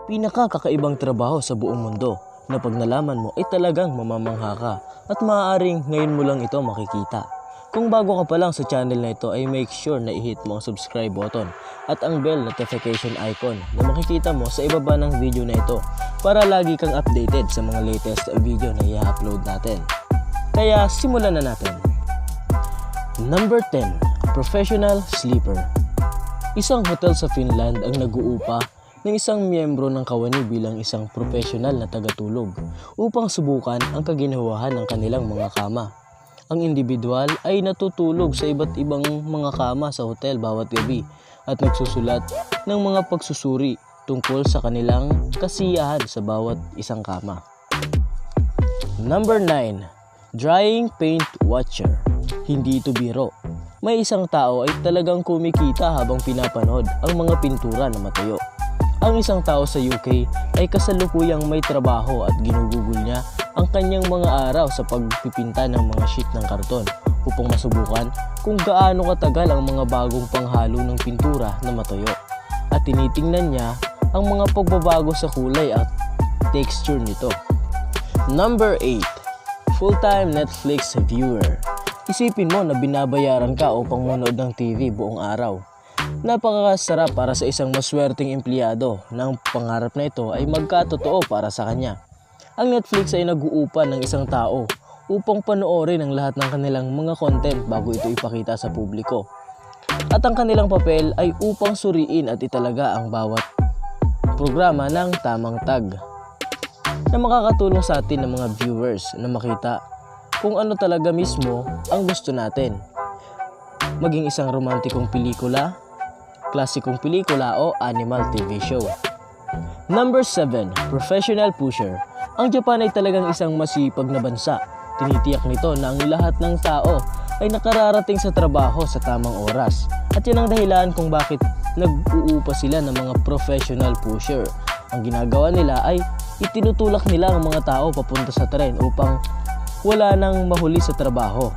Pinakakakaibang trabaho sa buong mundo na pag nalaman mo ay talagang mamamangha ka at maaaring ngayon mo lang ito makikita. Kung bago ka pa lang sa channel na ito ay make sure na i-hit mo ang subscribe button at ang bell notification icon na makikita mo sa ibaba ng video na ito para lagi kang updated sa mga latest video na i-upload natin. Kaya simulan na natin. Number 10. Professional Sleeper. Isang hotel sa Finland ang nag-uupa ng isang miyembro ng kawani bilang isang professional na tagatulog upang subukan ang kaginawahan ng kanilang mga kama. Ang individual ay natutulog sa iba't ibang mga kama sa hotel bawat gabi at nagsusulat ng mga pagsusuri tungkol sa kanilang kasiyahan sa bawat isang kama. Number 9. Drying Paint Watcher. Hindi ito biro. May isang tao ay talagang kumikita habang pinapanood ang mga pintura na matuyo. Ang isang tao sa UK ay kasalukuyang may trabaho at ginugugol niya ang kanyang mga araw sa pagpipinta ng mga sheet ng karton upang masubukan kung gaano katagal ang mga bagong panghalo ng pintura na matuyo. At tinitingnan niya ang mga pagbabago sa kulay at texture nito. Number 8. Full-time Netflix viewer. Isipin mo na binabayaran ka upang manood ng TV buong araw. Napakasarap para sa isang maswerteng empleyado na ang pangarap na ito ay magkatotoo para sa kanya. Ang Netflix ay nag-uupa ng isang tao upang panoorin ang lahat ng kanilang mga content bago ito ipakita sa publiko. At ang kanilang papel ay upang suriin at italaga ang bawat programa ng tamang tag na makakatulong sa atin ng mga viewers na makita kung ano talaga mismo ang gusto natin. Maging isang romantikong pelikula, klasikong pelikula o animal TV show. Number 7. Professional Pusher. Ang Japan ay talagang isang masipag na bansa. Tinitiyak nito na ang lahat ng tao ay nakararating sa trabaho sa tamang oras. At yan ang dahilan kung bakit nag-uupa sila ng mga professional pusher. Ang ginagawa nila ay itinutulak nila ang mga tao papunta sa tren upang wala nang mahuli sa trabaho.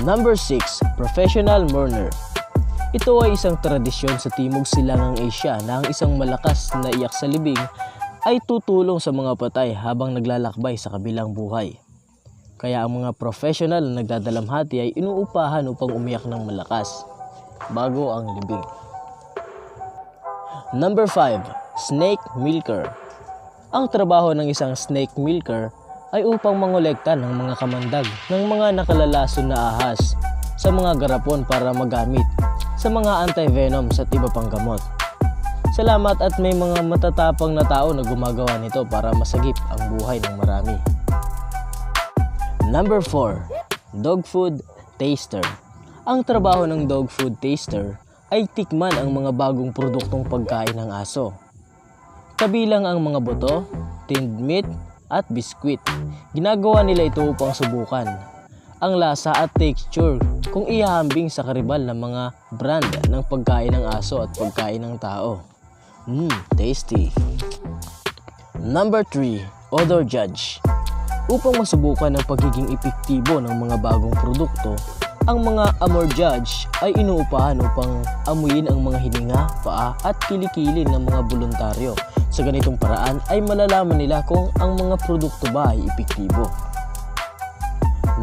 Number 6. Professional Mourner. Ito ay isang tradisyon sa Timog Silangang Asia na ang isang malakas na iyak sa libing ay tutulong sa mga patay habang naglalakbay sa kabilang buhay. Kaya ang mga professional na nagdadalamhati ay inuupahan upang umiyak ng malakas bago ang libing. Number 5. Snake Milker. Ang trabaho ng isang snake milker ay upang mangolekta ng mga kamandag ng mga nakalalason na ahas sa mga garapon para magamit sa mga anti-venoms at iba pang gamot. Salamat at may mga matatapang na tao na gumagawa nito para masagip ang buhay ng marami. Number 4. Dog Food Taster. Ang trabaho ng dog food taster ay tikman ang mga bagong produktong pagkain ng aso. Kabilang ang mga buto, tinned meat at biskwit. Ginagawa nila ito upang subukan ang lasa at texture kung ihahambing sa karibal ng mga brand ng pagkain ng aso at pagkain ng tao. Tasty! Number 3. Odor Judge. Upang masubukan ang pagiging epektibo ng mga bagong produkto, ang mga Amor Judge ay inuupahan upang amuyin ang mga hininga, paa at kilikili ng mga voluntaryo. Sa ganitong paraan ay malalaman nila kung ang mga produkto ba ay epektibo.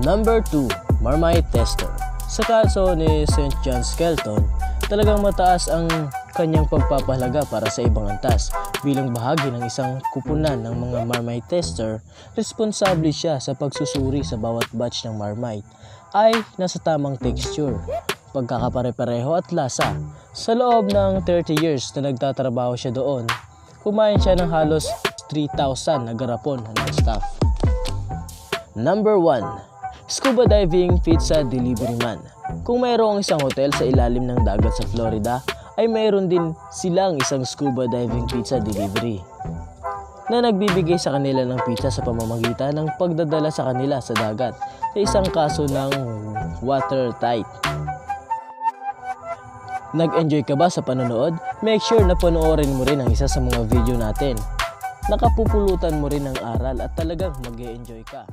Number 2. Marmite Tester. Sa kaso ni St. John Skelton, talagang mataas ang kanyang pagpapahalaga para sa ibang antas. Bilang bahagi ng isang kupunan ng mga Marmite Tester, responsable siya sa pagsusuri sa bawat batch ng Marmite ay nasa tamang texture, pagkakapare-pareho at lasa. Sa loob ng 30 years na nagtatrabaho siya doon, kumain siya ng halos 3,000 na garapon ng staff. Number 1. Scuba Diving Pizza Delivery Man. Kung mayroong isang hotel sa ilalim ng dagat sa Florida, ay mayroon din silang isang scuba diving pizza delivery na nagbibigay sa kanila ng pizza sa pamamagitan ng pagdadala sa kanila sa dagat sa isang kaso ng watertight. Nag-enjoy ka ba sa panonood? Make sure na panoorin mo rin ang isa sa mga video natin. Nakapupulutan mo rin ng aral at talagang mag-e-enjoy ka.